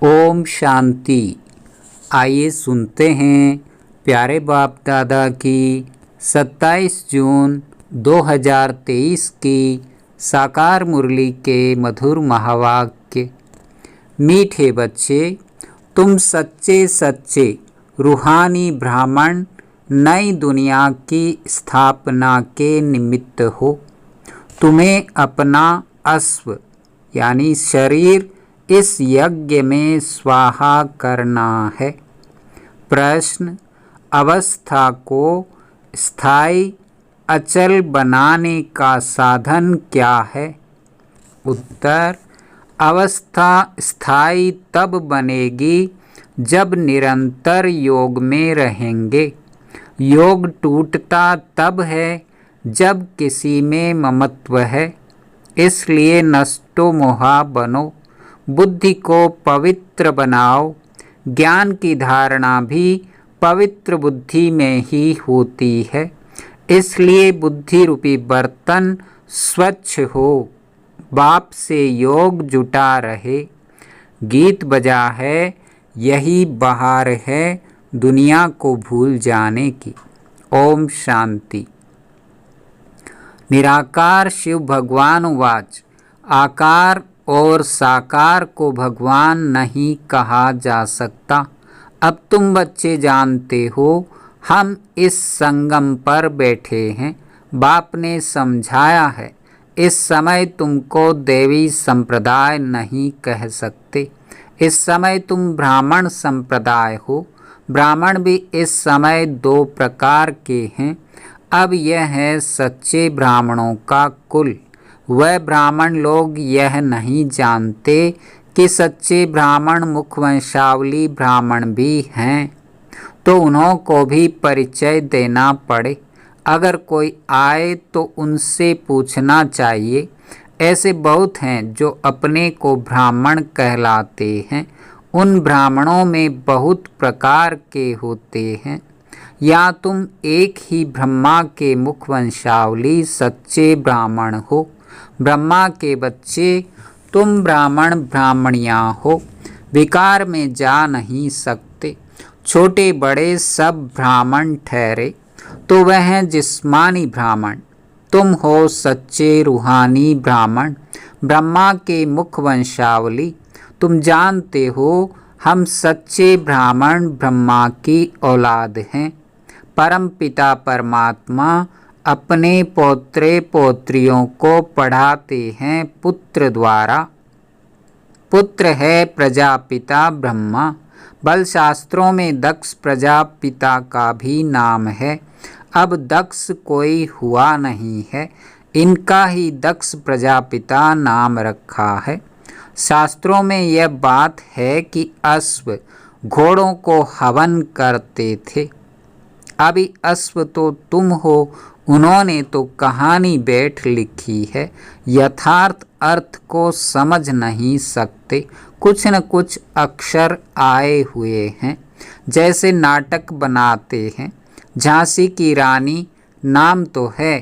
ओम शांति। आइए सुनते हैं प्यारे बाप दादा की 27 जून 2023 की साकार मुरली के मधुर महावाक्य। मीठे बच्चे, तुम सच्चे सच्चे रूहानी ब्राह्मण नई दुनिया की स्थापना के निमित्त हो। तुम्हें अपना अश्व यानी शरीर इस यज्ञ में स्वाहा करना है। प्रश्न: अवस्था को स्थायी अचल बनाने का साधन क्या है? उत्तर: अवस्था स्थायी तब बनेगी जब निरंतर योग में रहेंगे। योग टूटता तब है जब किसी में ममत्व है। इसलिए नष्टो मोहा बनो, बुद्धि को पवित्र बनाओ। ज्ञान की धारणा भी पवित्र बुद्धि में ही होती है। इसलिए बुद्धि रूपी बर्तन स्वच्छ हो, बाप से योग जुटा रहे। गीत बजा है, यही बहार है दुनिया को भूल जाने की। ओम शांति। निराकार शिव भगवान वाच: आकार और साकार को भगवान नहीं कहा जा सकता। अब तुम बच्चे जानते हो, हम इस संगम पर बैठे हैं। बाप ने समझाया है, इस समय तुमको देवी संप्रदाय नहीं कह सकते। इस समय तुम ब्राह्मण संप्रदाय हो। ब्राह्मण भी इस समय 2 प्रकार के हैं। अब यह है सच्चे ब्राह्मणों का कुल। वह ब्राह्मण लोग यह नहीं जानते कि सच्चे ब्राह्मण मुखवंशावली ब्राह्मण भी हैं, तो उन्हों को भी परिचय देना पड़े। अगर कोई आए तो उनसे पूछना चाहिए। ऐसे बहुत हैं जो अपने को ब्राह्मण कहलाते हैं। उन ब्राह्मणों में बहुत प्रकार के होते हैं। या तुम एक ही ब्रह्मा के मुखवंशावली सच्चे ब्राह्मण हो। ब्रह्मा के बच्चे तुम ब्राह्मण ब्राह्मणियाँ हो। विकार में जा नहीं सकते। छोटे बड़े सब ब्राह्मण ठहरे तो वह हैं जिस्मानी ब्राह्मण। तुम हो सच्चे रूहानी ब्राह्मण, ब्रह्मा के मुखवंशावली। तुम जानते हो, हम सच्चे ब्राह्मण ब्रह्मा की औलाद हैं। परम पिता परमात्मा अपने पौत्रे पौत्रियों को पढ़ाते हैं पुत्र द्वारा। पुत्र है प्रजापिता ब्रह्मा। बल शास्त्रों में दक्ष प्रजापिता का भी नाम है। अब दक्ष कोई हुआ नहीं है, इनका ही दक्ष प्रजापिता नाम रखा है। शास्त्रों में यह बात है कि अश्व घोड़ों को हवन करते थे। अभी अश्व तो तुम हो, उन्होंने तो कहानी बैठ लिखी है। यथार्थ अर्थ को समझ नहीं सकते। कुछ न कुछ अक्षर आए हुए हैं, जैसे नाटक बनाते हैं। झांसी की रानी नाम तो है,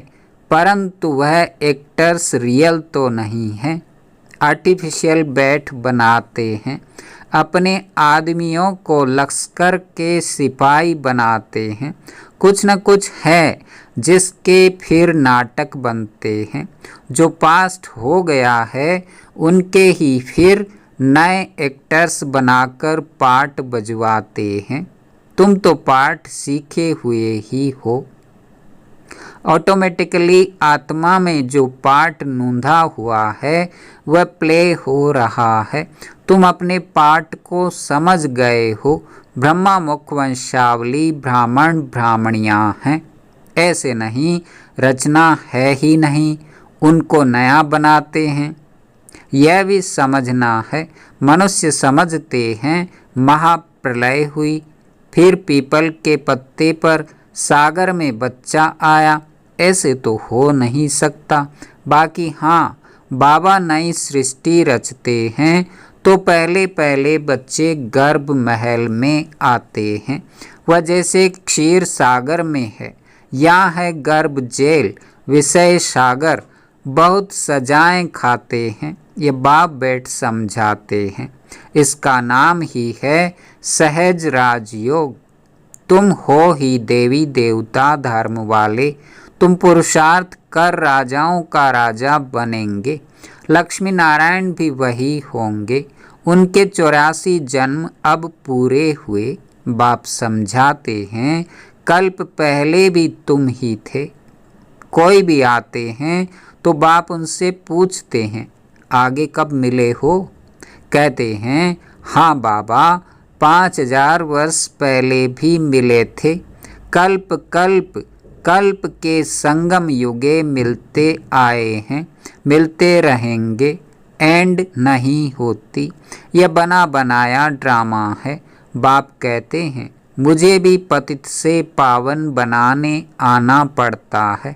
परंतु वह एक्टर्स रियल तो नहीं है। आर्टिफिशियल बैठ बनाते हैं। अपने आदमियों को लश्कर के सिपाही बनाते हैं। कुछ न कुछ है जिसके फिर नाटक बनते हैं। जो पास्ट हो गया है उनके ही फिर नए एक्टर्स बनाकर पार्ट बजवाते हैं। तुम तो पार्ट सीखे हुए ही हो। ऑटोमेटिकली आत्मा में जो पार्ट नूंधा हुआ है वह प्ले हो रहा है। तुम अपने पार्ट को समझ गए हो। ब्रह्मा मुखवंशावली ब्राह्मण ब्राह्मणियाँ हैं। ऐसे नहीं, रचना है ही नहीं, उनको नया बनाते हैं। यह भी समझना है। मनुष्य समझते हैं महाप्रलय हुई, फिर पीपल के पत्ते पर सागर में बच्चा आया। ऐसे तो हो नहीं सकता। बाकी हाँ, बाबा नई सृष्टि रचते हैं तो पहले पहले बच्चे गर्भ महल में आते हैं। वह जैसे क्षीर सागर में है, यहाँ है गर्भ जेल, विषय सागर। बहुत सजाएं खाते हैं। ये बाप बैठ समझाते हैं। इसका नाम ही है सहज राजयोग। तुम हो ही देवी देवता धर्म वाले, तुम पुरुषार्थ कर राजाओं का राजा बनेंगे। लक्ष्मी नारायण भी वही होंगे। उनके 84 जन्म अब पूरे हुए। बाप समझाते हैं, कल्प पहले भी तुम ही थे। कोई भी आते हैं तो बाप उनसे पूछते हैं, आगे कब मिले हो? कहते हैं, हाँ बाबा, 5000 वर्ष पहले भी मिले थे। कल्प कल्प कल्प के संगम युगे मिलते आए हैं, मिलते रहेंगे, एंड नहीं होती। यह बना बनाया ड्रामा है। बाप कहते हैं, मुझे भी पतित से पावन बनाने आना पड़ता है।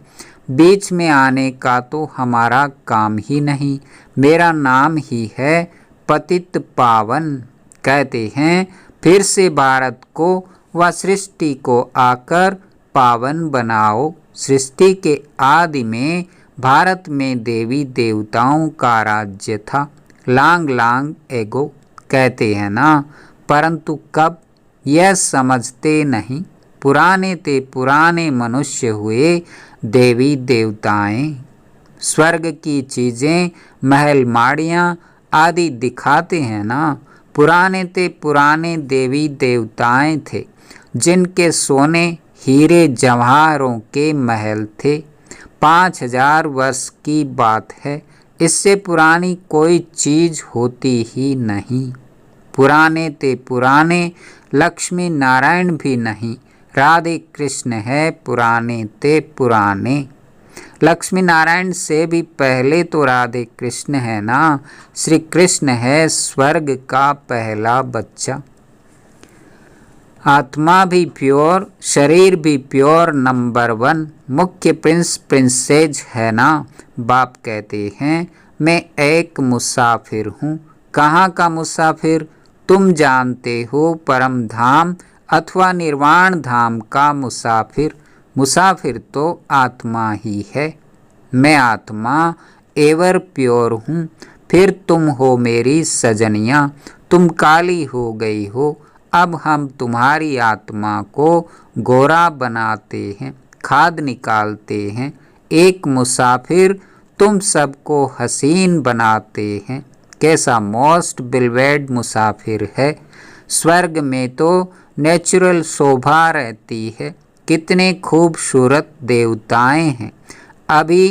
बीच में आने का तो हमारा काम ही नहीं। मेरा नाम ही है पतित पावन। कहते हैं, फिर से भारत को व सृष्टि को आकर पावन बनाओ। सृष्टि के आदि में भारत में देवी देवताओं का राज्य था। लांग लांग एगो कहते हैं ना, परंतु कब, यह समझते नहीं। पुराने ते पुराने मनुष्य हुए देवी देवताएं। स्वर्ग की चीज़ें, महल माड़ियाँ आदि दिखाते हैं ना। पुराने ते पुराने देवी देवताएं थे, जिनके सोने हीरे जवाहरों के महल थे। 5000 वर्ष की बात है। इससे पुरानी कोई चीज़ होती ही नहीं। पुराने ते पुराने लक्ष्मी नारायण भी नहीं। राधे कृष्ण है पुराने ते पुराने। लक्ष्मी नारायण से भी पहले तो राधे कृष्ण है ना। श्री कृष्ण है स्वर्ग का पहला बच्चा। आत्मा भी प्योर, शरीर भी प्योर, नंबर 1 मुख्य प्रिंस प्रिंसेज है ना। बाप कहते हैं, मैं एक मुसाफिर हूँ। कहाँ का मुसाफिर? तुम जानते हो, परम धाम अथवा निर्वाण धाम का मुसाफिर। मुसाफिर तो आत्मा ही है। मैं आत्मा एवर प्योर हूँ। फिर तुम हो मेरी सजनियाँ। तुम काली हो गई हो। अब हम तुम्हारी आत्मा को गोरा बनाते हैं, खाद निकालते हैं। एक मुसाफिर तुम सबको हसीन बनाते हैं। कैसा मोस्ट बिलवेड मुसाफिर है। स्वर्ग में तो नेचुरल शोभा रहती है। कितने खूबसूरत देवताएं हैं। अभी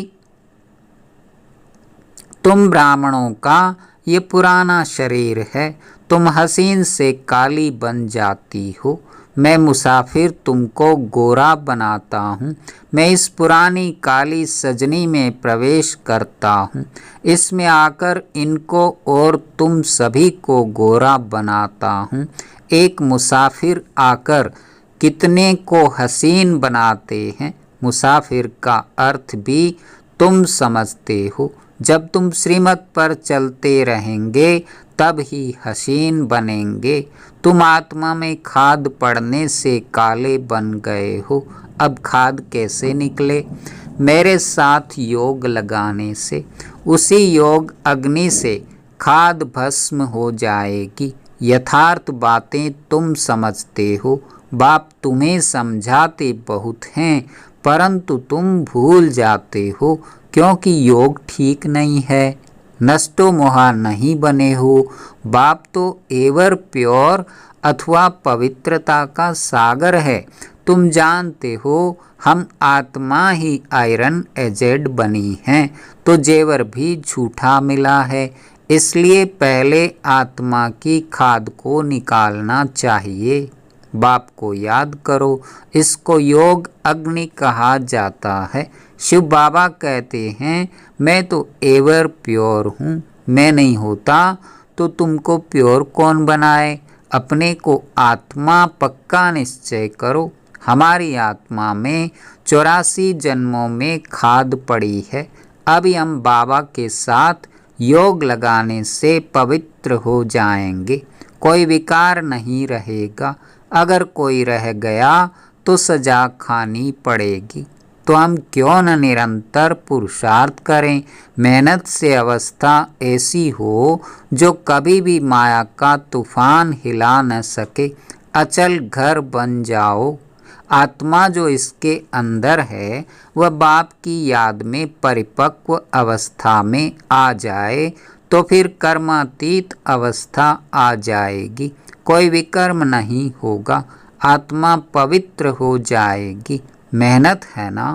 तुम ब्राह्मणों का ये पुराना शरीर है। तुम हसीन से काली बन जाती हो। मैं मुसाफिर तुमको गोरा बनाता हूँ। मैं इस पुरानी काली सजनी में प्रवेश करता हूँ। इसमें आकर इनको और तुम सभी को गोरा बनाता हूँ। एक मुसाफिर आकर कितने को हसीन बनाते हैं। मुसाफिर का अर्थ भी तुम समझते हो। जब तुम श्रीमत पर चलते रहेंगे तब ही हसीन बनेंगे। तुम आत्मा में खाद पड़ने से काले बन गए हो। अब खाद कैसे निकले? मेरे साथ योग लगाने से। उसी योग अग्नि से खाद भस्म हो जाएगी। यथार्थ बातें तुम समझते हो। बाप तुम्हें समझाते बहुत हैं, परंतु तुम भूल जाते हो, क्योंकि योग ठीक नहीं है। नष्टो मोहा नहीं बने हो। बाप तो एवर प्योर अथवा पवित्रता का सागर है। तुम जानते हो, हम आत्मा ही आयरन एजेड बनी हैं, तो जेवर भी झूठा मिला है। इसलिए पहले आत्मा की खाद को निकालना चाहिए। बाप को याद करो। इसको योग अग्नि कहा जाता है। शिव बाबा कहते हैं, मैं तो एवर प्योर हूँ। मैं नहीं होता तो तुमको प्योर कौन बनाए? अपने को आत्मा पक्का निश्चय करो। हमारी आत्मा में 84 जन्मों में खाद पड़ी है। अभी हम बाबा के साथ योग लगाने से पवित्र हो जाएंगे। कोई विकार नहीं रहेगा। अगर कोई रह गया तो सजा खानी पड़ेगी। तो हम क्यों न निरंतर पुरुषार्थ करें। मेहनत से अवस्था ऐसी हो जो कभी भी माया का तूफान हिला न सके, अचल घर बन जाओ। आत्मा जो इसके अंदर है वह बाप की याद में परिपक्व अवस्था में आ जाए तो फिर कर्मातीत अवस्था आ जाएगी, कोई विकर्म नहीं होगा, आत्मा पवित्र हो जाएगी। मेहनत है ना।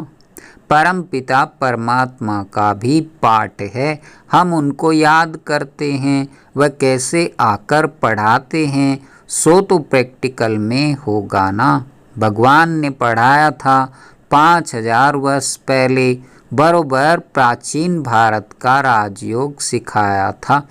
परम पिता परमात्मा का भी पाठ है, हम उनको याद करते हैं, वह कैसे आकर पढ़ाते हैं सो तो प्रैक्टिकल में होगा ना। भगवान ने पढ़ाया था 5000 वर्ष पहले, बरोबर प्राचीन भारत का राजयोग सिखाया था।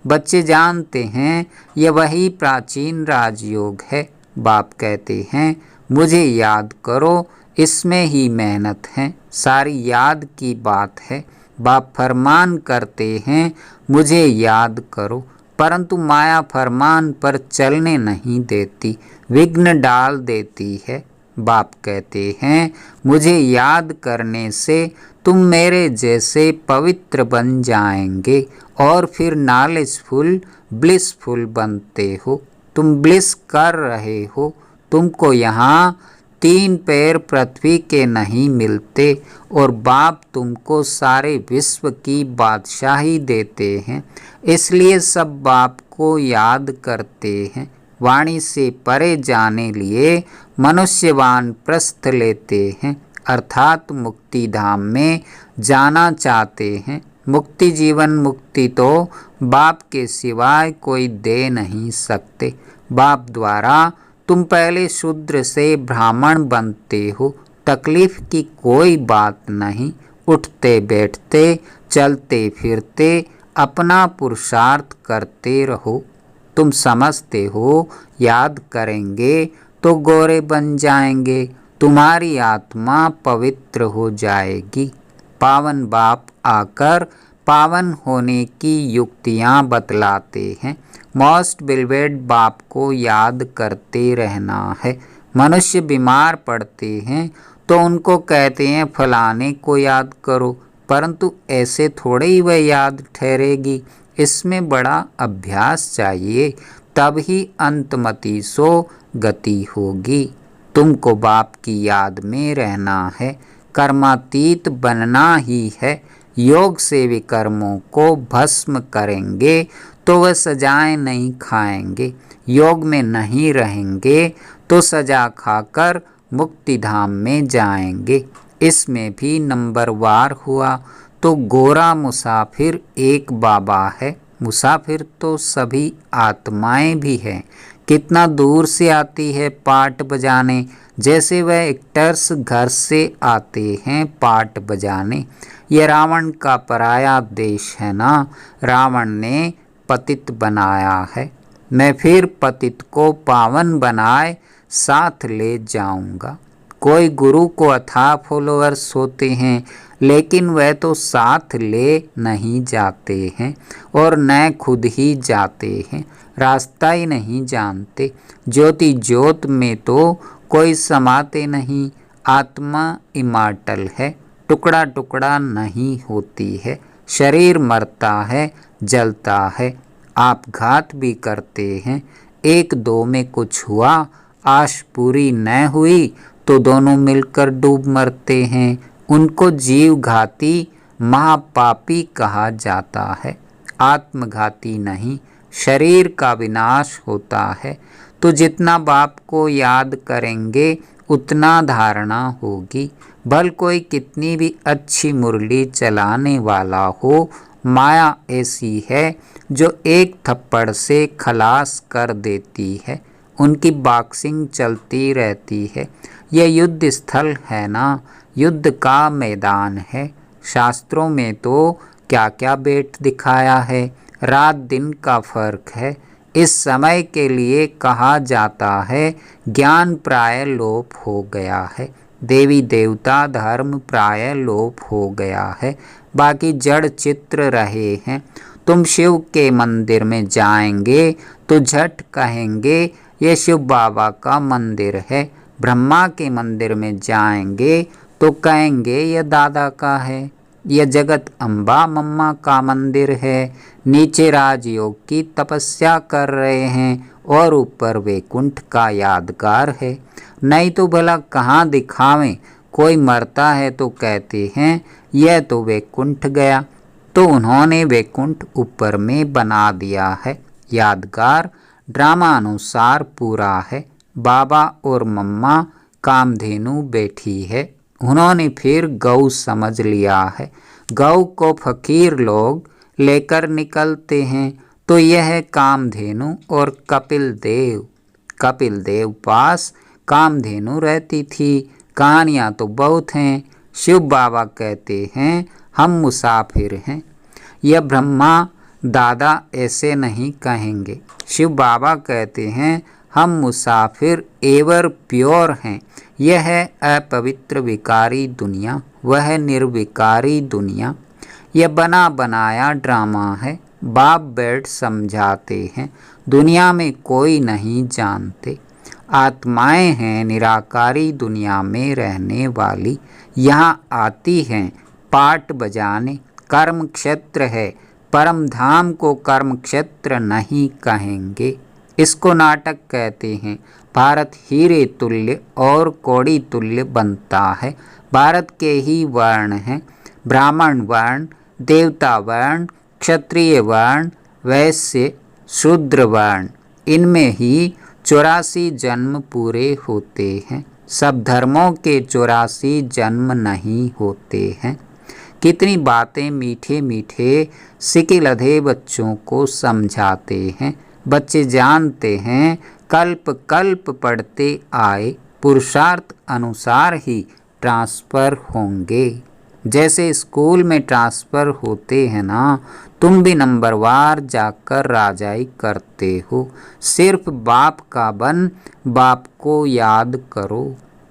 बच्चे जानते हैं यह वही प्राचीन राजयोग है। बाप कहते हैं मुझे याद करो, इसमें ही मेहनत है, सारी याद की बात है। बाप फरमान करते हैं मुझे याद करो, परंतु माया फरमान पर चलने नहीं देती, विघ्न डाल देती है। बाप कहते हैं मुझे याद करने से तुम मेरे जैसे पवित्र बन जाएंगे और फिर नॉलेजफुल ब्लिसफुल बनते हो। तुम ब्लिस कर रहे हो, तुमको यहाँ 3 पैर पृथ्वी के नहीं मिलते और बाप तुमको सारे विश्व की बादशाही देते हैं, इसलिए सब बाप को याद करते हैं। वाणी से परे जाने लिए मनुष्यवान प्रस्थ लेते हैं, अर्थात मुक्ति धाम में जाना चाहते हैं। मुक्ति जीवन मुक्ति तो बाप के सिवाय कोई दे नहीं सकते। बाप द्वारा तुम पहले शूद्र से ब्राह्मण बनते हो, तकलीफ की कोई बात नहीं। उठते बैठते चलते फिरते अपना पुरुषार्थ करते रहो। तुम समझते हो याद करेंगे तो गोरे बन जाएंगे, तुम्हारी आत्मा पवित्र हो जाएगी। पावन बाप आकर पावन होने की युक्तियाँ बतलाते हैं। मोस्ट बिलवेड बाप को याद करते रहना है। मनुष्य बीमार पड़ते हैं तो उनको कहते हैं फलाने को याद करो, परंतु ऐसे थोड़े ही वह याद ठहरेगी, इसमें बड़ा अभ्यास चाहिए, तब ही अंतमति सो गति होगी। तुमको बाप की याद में रहना है, कर्मातीत बनना ही है। योग से विकर्मों को भस्म करेंगे तो वह सजाएं नहीं खाएंगे, योग में नहीं रहेंगे तो सजा खाकर मुक्ति धाम में जाएंगे। इसमें भी नंबरवार हुआ तो गोरा मुसाफिर एक बाबा है। मुसाफिर तो सभी आत्माएं भी हैं। कितना दूर से आती है पाट बजाने, जैसे वह एक्टर्स घर से आते हैं पाट बजाने। यह रावण का पराया देश है ना, रावण ने पतित बनाया है। मैं फिर पतित को पावन बनाए साथ ले जाऊंगा। कोई गुरु को अथाह फॉलोअर्स होते हैं, लेकिन वह तो साथ ले नहीं जाते हैं और न खुद ही जाते हैं, रास्ता ही नहीं जानते। ज्योति ज्योत में तो कोई समाते नहीं। आत्मा इमॉर्टल है, टुकड़ा टुकड़ा नहीं होती है। शरीर मरता है, जलता है, आप घात भी करते हैं। एक दो में कुछ हुआ, आश पूरी न हुई तो दोनों मिलकर डूब मरते हैं। उनको जीव घाती महापापी कहा जाता है, आत्मघाती नहीं। शरीर का विनाश होता है तो जितना बाप को याद करेंगे उतना धारणा होगी। भल कोई कितनी भी अच्छी मुरली चलाने वाला हो, माया ऐसी है जो एक थप्पड़ से खलास कर देती है। उनकी बॉक्सिंग चलती रहती है। यह युद्ध स्थल है ना, युद्ध का मैदान है। शास्त्रों में तो क्या क्या बेट दिखाया है, रात दिन का फर्क है। इस समय के लिए कहा जाता है ज्ञान प्राय लोप हो गया है, देवी देवता धर्म प्राय लोप हो गया है, बाकी जड़ चित्र रहे हैं। तुम शिव के मंदिर में जाएंगे तो झट कहेंगे ये शिव बाबा का मंदिर है। ब्रह्मा के मंदिर में जाएंगे तो कहेंगे यह दादा का है। यह जगत अम्बा मम्मा का मंदिर है। नीचे राजयोग की तपस्या कर रहे हैं और ऊपर वैकुंठ का यादगार है। नहीं तो भला कहाँ दिखावें। कोई मरता है तो कहते हैं यह तो वैकुंठ गया। तो उन्होंने वैकुंठ ऊपर में बना दिया है। यादगार ड्रामानुसार पूरा है। बाबा और मम्मा कामधेनु बैठी है। उन्होंने फिर गौ समझ लिया है। गौ को फकीर लोग लेकर निकलते हैं तो यह कामधेनु और कपिल देव पास कामधेनु रहती थी। कहानियाँ तो बहुत हैं। शिव बाबा कहते हैं हम मुसाफिर हैं। यह ब्रह्मा दादा ऐसे नहीं कहेंगे। शिव बाबा कहते हैं हम मुसाफिर एवर प्योर हैं। यह है अपवित्र विकारी दुनिया, वह निर्विकारी दुनिया। यह बना बनाया ड्रामा है। बाप बैठ समझाते हैं। दुनिया में कोई नहीं जानते। आत्माएं हैं निराकारी दुनिया में रहने वाली। यहाँ आती हैं पाट बजाने। कर्म क्षेत्र है। परम धाम को कर्म क्षेत्र नहीं कहेंगे। इसको नाटक कहते हैं। भारत हीरे तुल्य और कौड़ी तुल्य बनता है। भारत के ही वर्ण हैं। ब्राह्मण वर्ण, देवता वर्ण, क्षत्रिय वर्ण, वैश्य, शूद्र वर्ण। इनमें ही 84 जन्म पूरे होते हैं। सब धर्मों के 84 जन्म नहीं होते हैं। कितनी बातें मीठे मीठे सिकिलधे बच्चों को समझाते हैं। बच्चे जानते हैं कल्प कल्प पढ़ते आए पुरुषार्थ अनुसार ही ट्रांसफ़र होंगे। जैसे स्कूल में ट्रांसफ़र होते हैं ना, तुम भी नंबरवार जाकर राजाई करते हो। सिर्फ बाप का बन बाप को याद करो।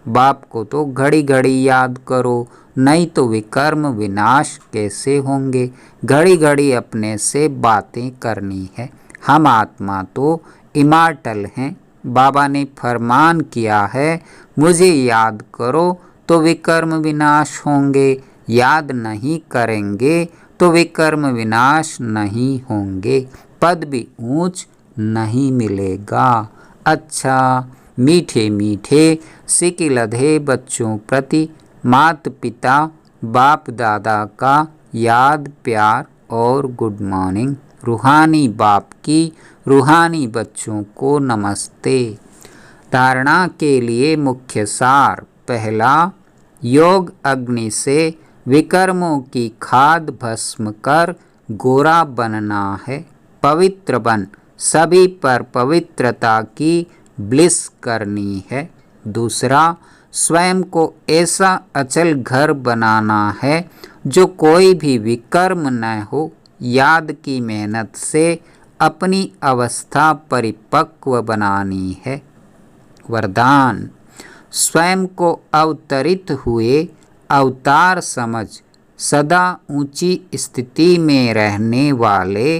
बाप को तो घड़ी घड़ी याद करो, नहीं तो विकर्म विनाश कैसे होंगे। घड़ी घड़ी अपने से बातें करनी है। हम आत्मा तो इमार्टल हैं। बाबा ने फरमान किया है मुझे याद करो तो विकर्म विनाश होंगे। याद नहीं करेंगे तो विकर्म विनाश नहीं होंगे। पद भी ऊंच नहीं मिलेगा। अच्छा, मीठे मीठे सिकिलधे बच्चों प्रति माता पिता बाप दादा का याद प्यार और गुड मॉर्निंग। रूहानी बाप की रूहानी बच्चों को नमस्ते। धारणा के लिए मुख्य सार। पहला, योग अग्नि से विकर्मों की खाद भस्म कर गोरा बनना है। पवित्र बन सभी पर पवित्रता की ब्लिस करनी है। दूसरा, स्वयं को ऐसा अचल घर बनाना है जो कोई भी विकर्म न हो। याद की मेहनत से अपनी अवस्था परिपक्व बनानी है। वरदान, स्वयं को अवतरित हुए अवतार समझ सदा ऊंची स्थिति में रहने वाले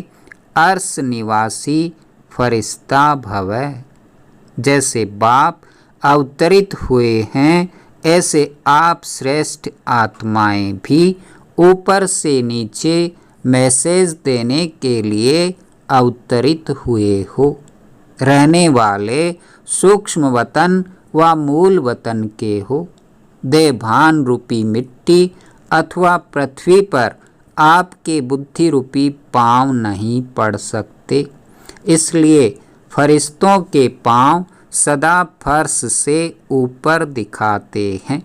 अर्श निवासी फरिश्ता भव। जैसे बाप अवतरित हुए हैं ऐसे आप श्रेष्ठ आत्माएं भी ऊपर से नीचे मैसेज देने के लिए अवतरित हुए हो। रहने वाले सूक्ष्म वतन व मूल वतन के हो। देवभान रूपी मिट्टी अथवा पृथ्वी पर आपके बुद्धि रूपी पांव नहीं पड़ सकते। इसलिए फरिश्तों के पांव सदा फर्श से ऊपर दिखाते हैं।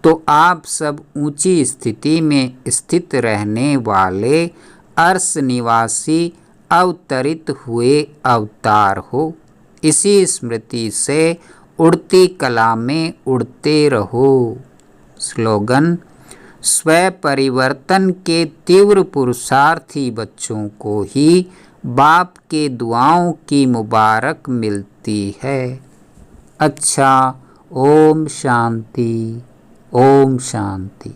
तो आप सब ऊंची स्थिति में स्थित रहने वाले अर्श निवासी अवतरित हुए अवतार हो। इसी स्मृति से उड़ती कला में उड़ते रहो। स्लोगन, स्व परिवर्तन के तीव्र पुरुषार्थी बच्चों को ही बाप के दुआओं की मुबारक मिलती है। अच्छा, ओम शांति, ओम शांति।